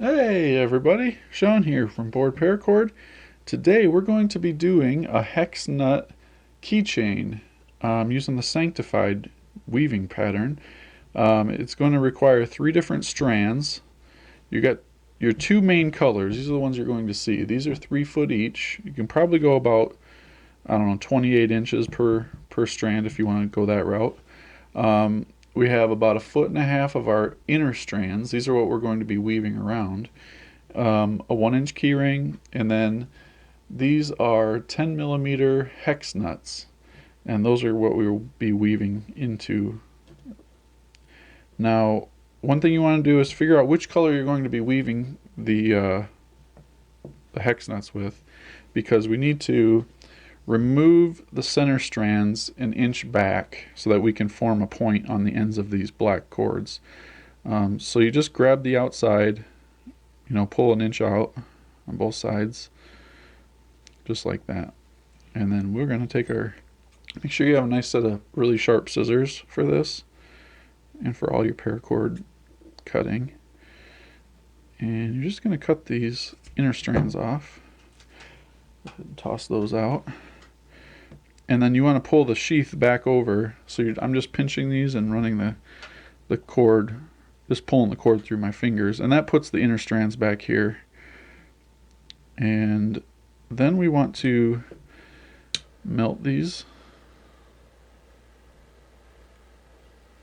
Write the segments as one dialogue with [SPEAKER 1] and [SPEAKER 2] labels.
[SPEAKER 1] Hey everybody, Sean here from BoredParacord. Today we're going to be doing a hex nut keychain using the sanctified weaving pattern. It's going to require 3 different strands. You got your 2 main colors. These are the ones you're going to see. These are 3 foot each. You can probably go about, I don't know, 28 inches per strand if you want to go that route. We have about 1.5 foot of our inner strands. These are what we're going to be weaving around. A 1-inch keyring, and then these are 10 millimeter hex nuts, and those are what we will be weaving into. Now, one thing you want to do is figure out which color you're going to be weaving the hex nuts with, because we need to remove the center strands 1 inch back so that we can form a point on the ends of these black cords. So you just grab the outside, pull 1 inch out on both sides, just like that. And then we're going to take make sure you have a nice set of really sharp scissors for this and for all your paracord cutting. And you're just going to cut these inner strands off. Go ahead and toss those out. And then you want to pull the sheath back over. So I'm just pinching these and running the cord, just pulling the cord through my fingers, and that puts the inner strands back here. And then we want to melt these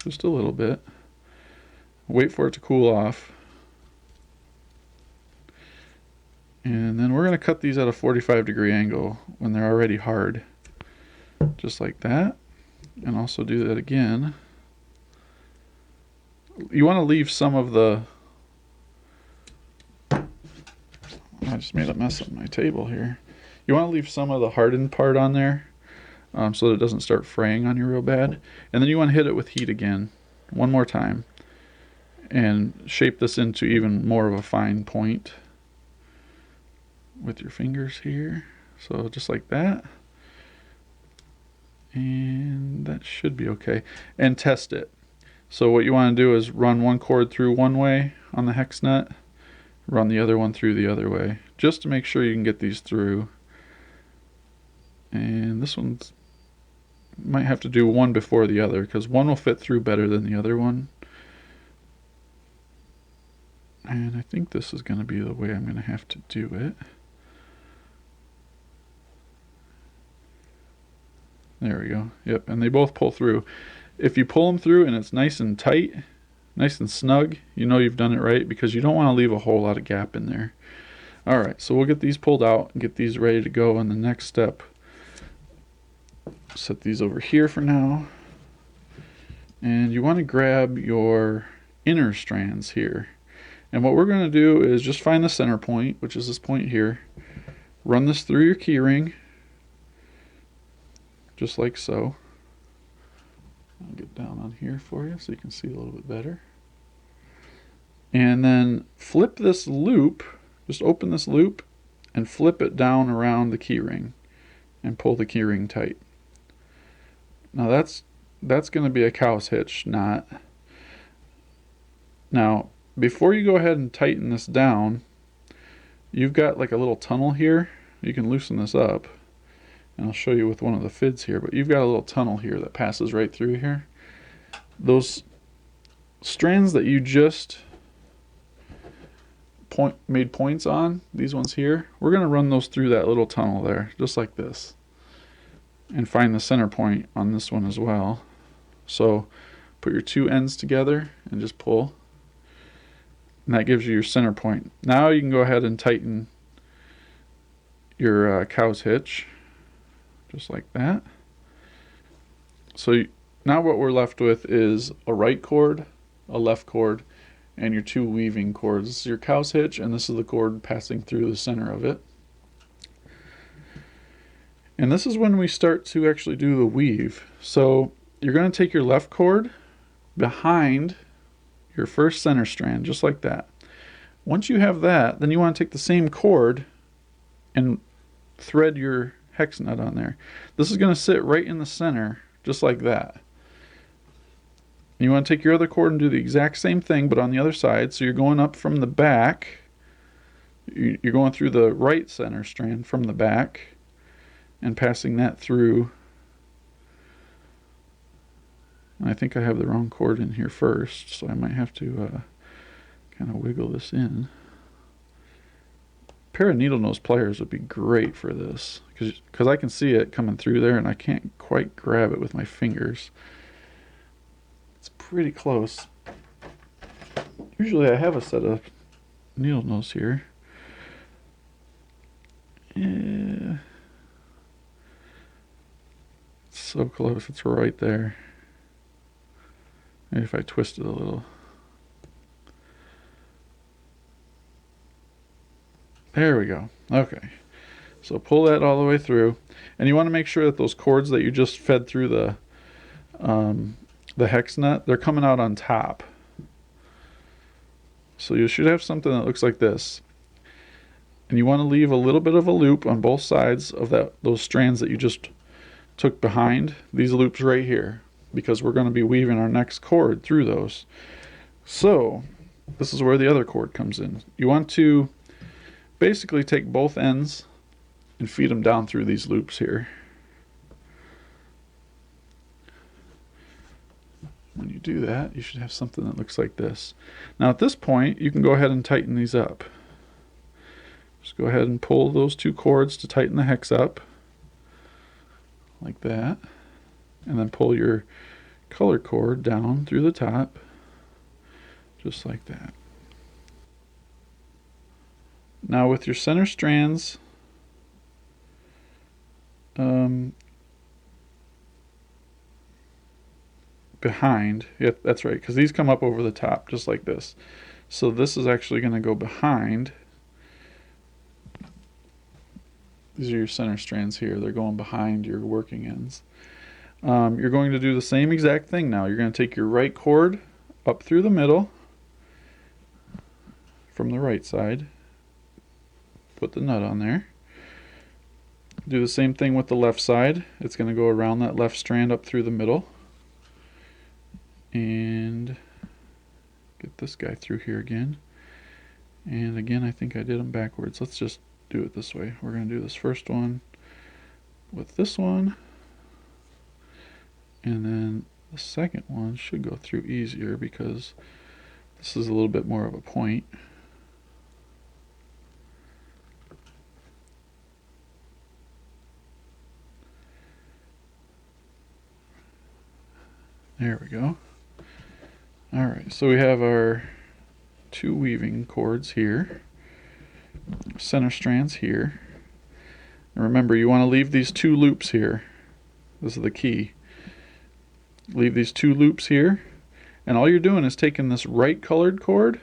[SPEAKER 1] just a little bit. Wait for it to cool off. And then we're going to cut these at a 45-degree angle when they're already hard. Just like that. And also do that again. You want to leave some of the... I just made a mess of my table here. You want to leave some of the hardened part on there so that it doesn't start fraying on you real bad. And then you want to hit it with heat again, one more time, and shape this into even more of a fine point with your fingers here. So just like that. And that should be okay. And test it. So what you want to do is run one cord through one way on the hex nut, run the other one through the other way, just to make sure you can get these through. And this one might have to do one before the other, because one will fit through better than the other one. And I think this is going to be the way I'm going to have to do it. There we go. Yep, and they both pull through. If you pull them through and it's nice and tight, nice and snug, you know you've done it right, because you don't want to leave a whole lot of gap in there. Alright, so we'll get these pulled out and get these ready to go in the next step. Set these over here for now. And you want to grab your inner strands here. And what we're going to do is just find the center point, which is this point here. Run this through your keyring, just like so. I'll get down on here for you so you can see a little bit better. And then flip this loop, just open this loop and flip it down around the keyring and pull the keyring tight. Now that's going to be a cow's hitch knot. Now before you go ahead and tighten this down, you've got like a little tunnel here. You can loosen this up, and I'll show you with one of the fids here, but you've got a little tunnel here that passes right through here. Those strands that you just made points on, these ones here, we're going to run those through that little tunnel there, just like this, and find the center point on this one as well. So put your 2 ends together and just pull, and that gives you your center point. Now you can go ahead and tighten your cow's hitch, just like that. So now what we're left with is a right cord, a left cord, and your 2 weaving cords. This is your cow's hitch, and this is the cord passing through the center of it. And this is when we start to actually do the weave. So you're going to take your left cord behind your first center strand, just like that. Once you have that, then you want to take the same cord and thread your hex nut on there. This is going to sit right in the center, just like that. You want to take your other cord and do the exact same thing, but on the other side. So you're going up from the back You're going through the right center strand from the back and passing that through. And I think I have the wrong cord in here first, so I might have to kind of wiggle this in. A pair of needle nose pliers would be great for this, because I can see it coming through there and I can't quite grab it with my fingers. It's pretty close. Usually I have a set of needle nose here. Yeah. It's so close, it's right there. Maybe if I twist it a little. There we go. Okay. So pull that all the way through. And you want to make sure that those cords that you just fed through the hex nut, they're coming out on top. So you should have something that looks like this. And you want to leave a little bit of a loop on both sides of those strands that you just took behind these loops right here, because we're going to be weaving our next cord through those. So this is where the other cord comes in. You want to basically take both ends and feed them down through these loops here. When you do that, you should have something that looks like this. Now at this point, you can go ahead and tighten these up. Just go ahead and pull those two cords to tighten the hex up, like that. And then pull your color cord down through the top, just like that. Now with your center strands behind, yep, that's right, because these come up over the top just like this. So this is actually going to go behind. These are your center strands here. They're going behind your working ends. You're going to do the same exact thing now. You're going to take your right cord up through the middle from the right side. Put the nut on there. Do the same thing with the left side. It's going to go around that left strand up through the middle. And get this guy through here again. And again, I think I did them backwards. Let's just do it this way. We're going to do this first one with this one. And then the second one should go through easier because this is a little bit more of a point. There we go. Alright, so we have our two weaving cords here, center strands here. And remember, you want to leave these two loops here. This is the key. Leave these two loops here, and all you're doing is taking this right colored cord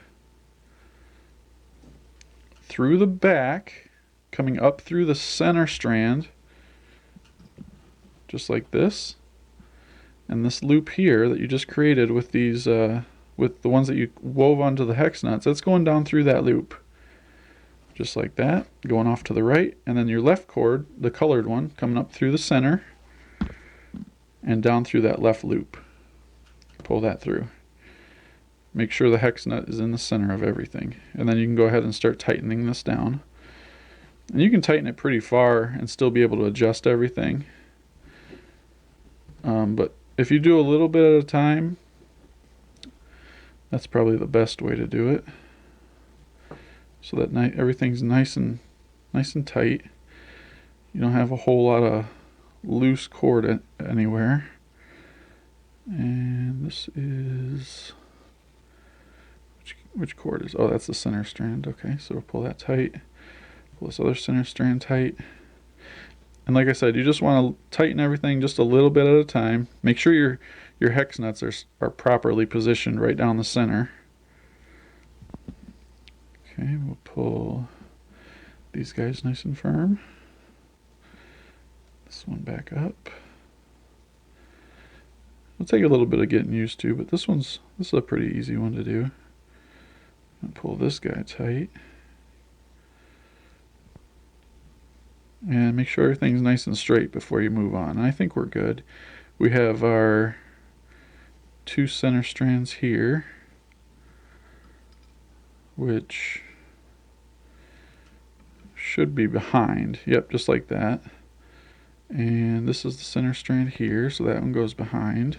[SPEAKER 1] through the back, coming up through the center strand, just like this. And this loop here that you just created with these, with the ones that you wove onto the hex nuts, that's going down through that loop. Just like that, going off to the right. And then your left cord, the colored one, coming up through the center and down through that left loop. Pull that through. Make sure the hex nut is in the center of everything. And then you can go ahead and start tightening this down. And you can tighten it pretty far and still be able to adjust everything. But if you do a little bit at a time, that's probably the best way to do it. So that everything's nice and tight. You don't have a whole lot of loose cord anywhere. And this is, which cord is, oh, that's the center strand. Okay, so we'll pull that tight. Pull this other center strand tight. And like I said, you just want to tighten everything just a little bit at a time. Make sure your hex nuts are properly positioned right down the center. Okay, we'll pull these guys nice and firm. This one back up. It'll take a little bit of getting used to, but this is a pretty easy one to do. I'll pull this guy tight. And make sure everything's nice and straight before you move on. And I think we're good. We have our two center strands here, which should be behind. Yep, just like that. And this is the center strand here, so that one goes behind.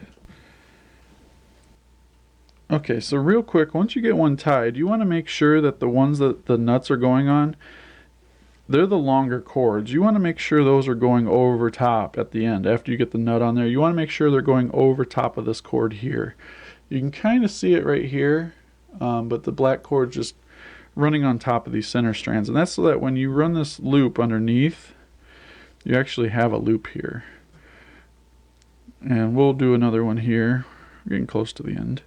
[SPEAKER 1] Okay, so real quick, once you get one tied, you want to make sure that the ones that the nuts are going on, they're the longer cords. You want to make sure those are going over top at the end. After you get the nut on there, you want to make sure they're going over top of this cord here. You can kind of see it right here, but the black cord's just running on top of these center strands. And that's so that when you run this loop underneath, you actually have a loop here. And we'll do another one here. We're getting close to the end.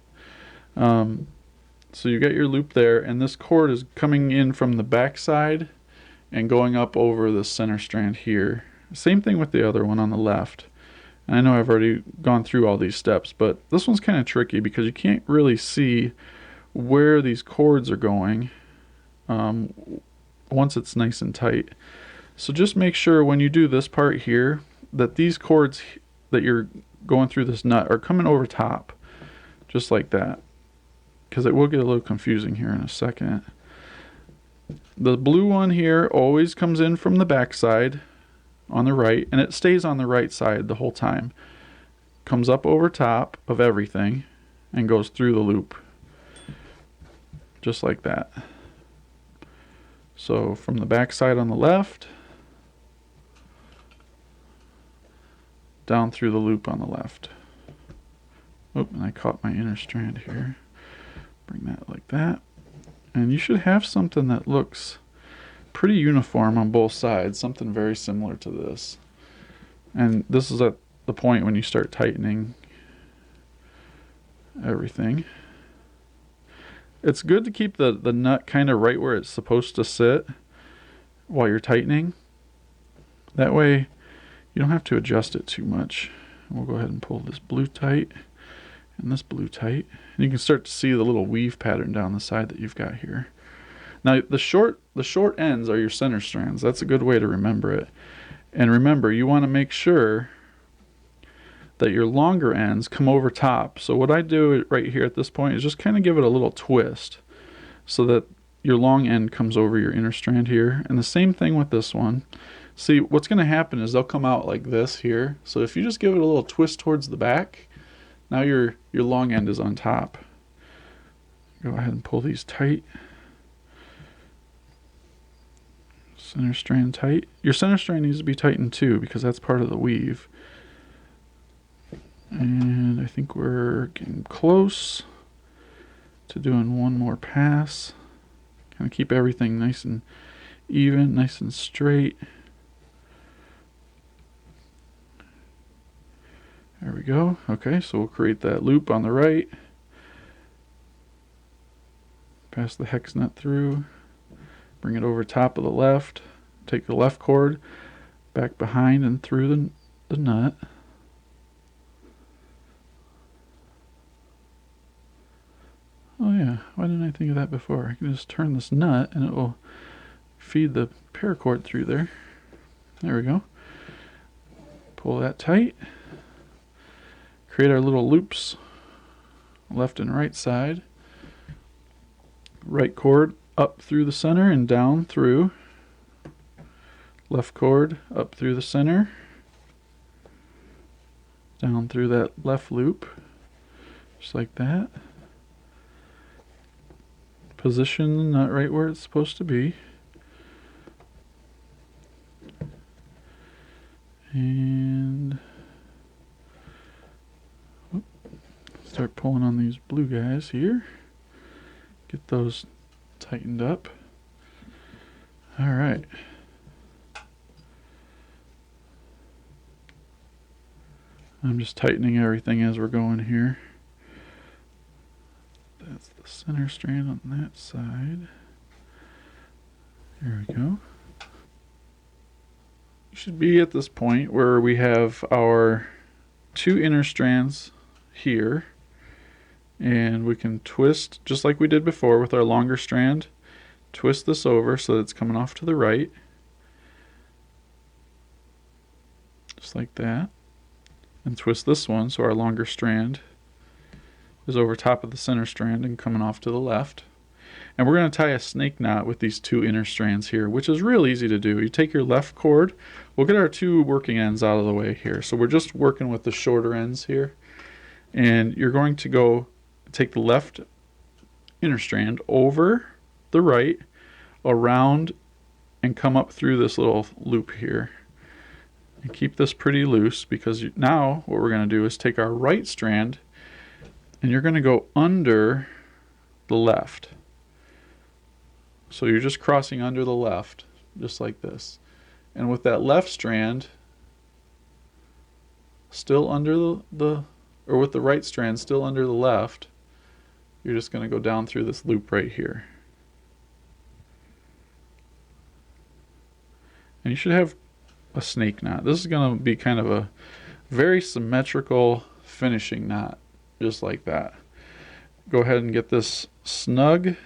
[SPEAKER 1] So you got your loop there, and this cord is coming in from the back side and going up over the center strand here. Same thing with the other one on the left. And I know I've already gone through all these steps, but this one's kind of tricky because you can't really see where these cords are going once it's nice and tight. So just make sure when you do this part here that these cords that you're going through this nut are coming over top, just like that, because it will get a little confusing here in a second. The blue one here always comes in from the back side on the right, and it stays on the right side the whole time. Comes up over top of everything and goes through the loop, just like that. So from the back side on the left, down through the loop on the left. Oh, and I caught my inner strand here. Bring that like that. And you should have something that looks pretty uniform on both sides, something very similar to this. And this is at the point when you start tightening everything. It's good to keep the nut kind of right where it's supposed to sit while you're tightening. That way you don't have to adjust it too much. We'll go ahead and pull this blue tight and this blue tight. And you can start to see the little weave pattern down the side that you've got here. Now the short ends are your center strands. That's a good way to remember it. And remember, you want to make sure that your longer ends come over top. So what I do right here at this point is just kind of give it a little twist so that your long end comes over your inner strand here. And the same thing with this one. See, what's going to happen is they'll come out like this here. So if you just give it a little twist towards the back, now your long end is on top. Go ahead and pull these tight. Center strand tight. Your center strand needs to be tightened too because that's part of the weave. And I think we're getting close to doing one more pass. Kind of keep everything nice and even, nice and straight. There we go. Okay, so we'll create that loop on the right. Pass the hex nut through. Bring it over top of the left. Take the left cord back behind and through the nut. Oh yeah, why didn't I think of that before? I can just turn this nut and it will feed the paracord through there. There we go. Pull that tight. Create our little loops, left and right side. Right cord up through the center and down through. Left cord up through the center. Down through that left loop, just like that. Position the nut right where it's supposed to be. And start pulling on these blue guys here. Get those tightened up. All right. I'm just tightening everything as we're going here. That's the center strand on that side. There we go. You should be at this point where we have our two inner strands here, and we can twist just like we did before with our longer strand. Twist this over so that it's coming off to the right, just like that, and twist this one so our longer strand is over top of the center strand and coming off to the left. And we're going to tie a snake knot with these 2 inner strands here, which is real easy to do. You take your left cord, we'll get our 2 working ends out of the way here. So we're just working with the shorter ends here. And you're going to go take the left inner strand over the right, around, and come up through this little loop here. And keep this pretty loose, because now what we're going to do is take our right strand and you're going to go under the left. So you're just crossing under the left, just like this. And with that left strand still under or with the right strand still under the left, you're just going to go down through this loop right here. And you should have a snake knot. This is going to be kind of a very symmetrical finishing knot, just like that. Go ahead and get this snug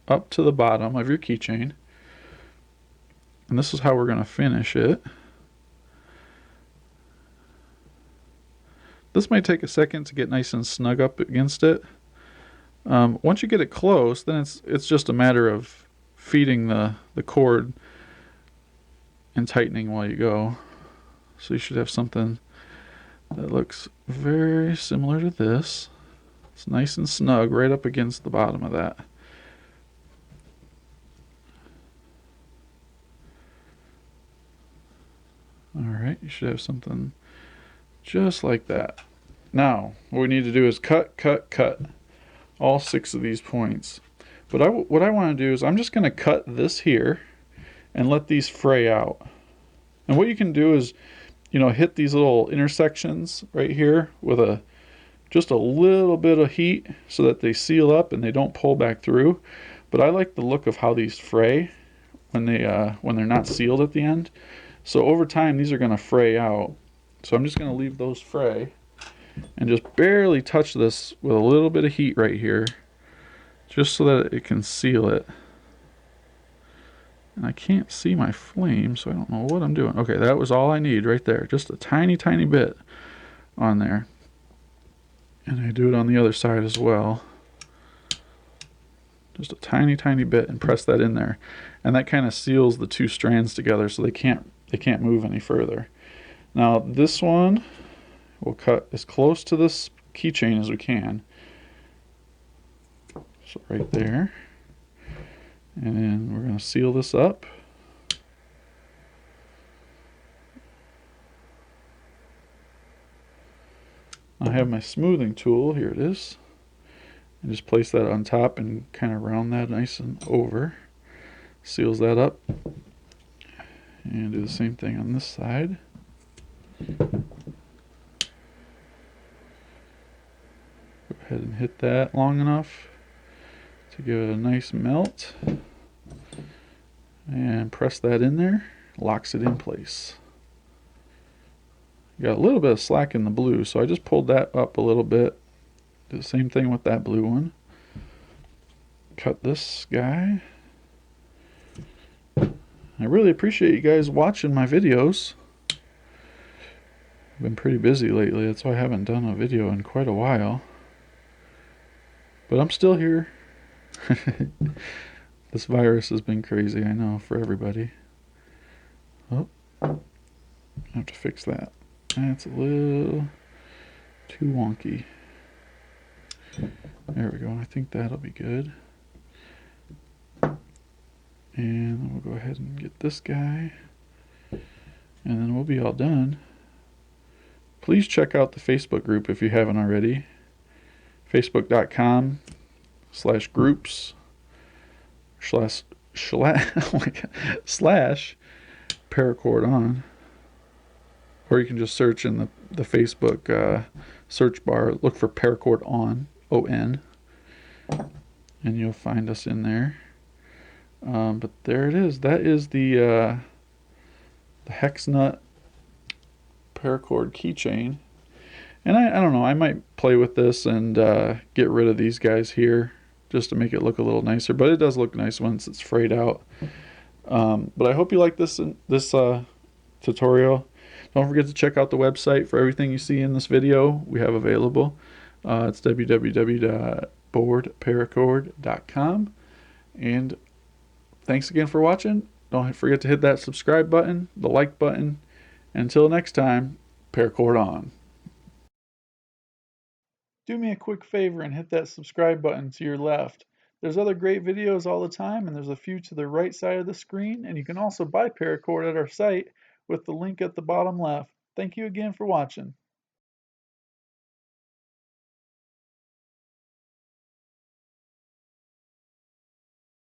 [SPEAKER 1] up to the bottom of your keychain. And this is how we're going to finish it. This might take a second to get nice and snug up against it. Once you get it close, then it's just a matter of feeding the cord and tightening while you go. So you should have something that looks very similar to this. It's nice and snug right up against the bottom of that. Alright, you should have something just like that. Now, what we need to do is cut all 6 of these points. But what I want to do is I'm just going to cut this here and let these fray out. And what you can do is, hit these little intersections right here with just a little bit of heat so that they seal up and they don't pull back through. But I like the look of how these fray when they're not sealed at the end. So over time these are going to fray out. So I'm just going to leave those fray and just barely touch this with a little bit of heat right here, just so that it can seal it. And I can't see my flame, so I don't know what I'm doing. Okay, that was all I need right there. Just a tiny bit on there. And I do it on the other side as well. Just a tiny bit, and press that in there. And that kind of seals the 2 strands together so they can't move any further. Now this one we'll cut as close to this keychain as we can. So right there. And then we're going to seal this up. I have my smoothing tool. Here it is. And just place that on top and kind of round that nice and over. Seals that up. And do the same thing on this side. Go ahead and hit that long enough to give it a nice melt. And press that in there. Locks it in place. Got a little bit of slack in the blue, so I just pulled that up a little bit. Do the same thing with that blue one. Cut this guy. I really appreciate you guys watching my videos. I've been pretty busy lately, that's why I haven't done a video in quite a while. But I'm still here. This virus has been crazy, I know, for everybody. Oh, I have to fix that. That's a little too wonky. There we go, I think that'll be good. And then we'll go ahead and get this guy. And then we'll be all done. Please check out the Facebook group if you haven't already. Facebook.com/groups /paracord on. Or you can just search in the Facebook search bar, look for Paracord on, O-N, and you'll find us in there. But there it is. That is the hex nut paracord keychain. And I don't know, I might play with this and get rid of these guys here just to make it look a little nicer. But it does look nice once it's frayed out. But I hope you like this tutorial. Don't forget to check out the website for everything you see in this video we have available. It's www.BoredParacord.com. And thanks again for watching. Don't forget to hit that subscribe button, the like button. Until next time, paracord on. Do me a quick favor and hit that subscribe button to your left. There's other great videos all the time, and there's a few to the right side of the screen, and you can also buy Paracord at our site with the link at the bottom left. Thank you again for watching.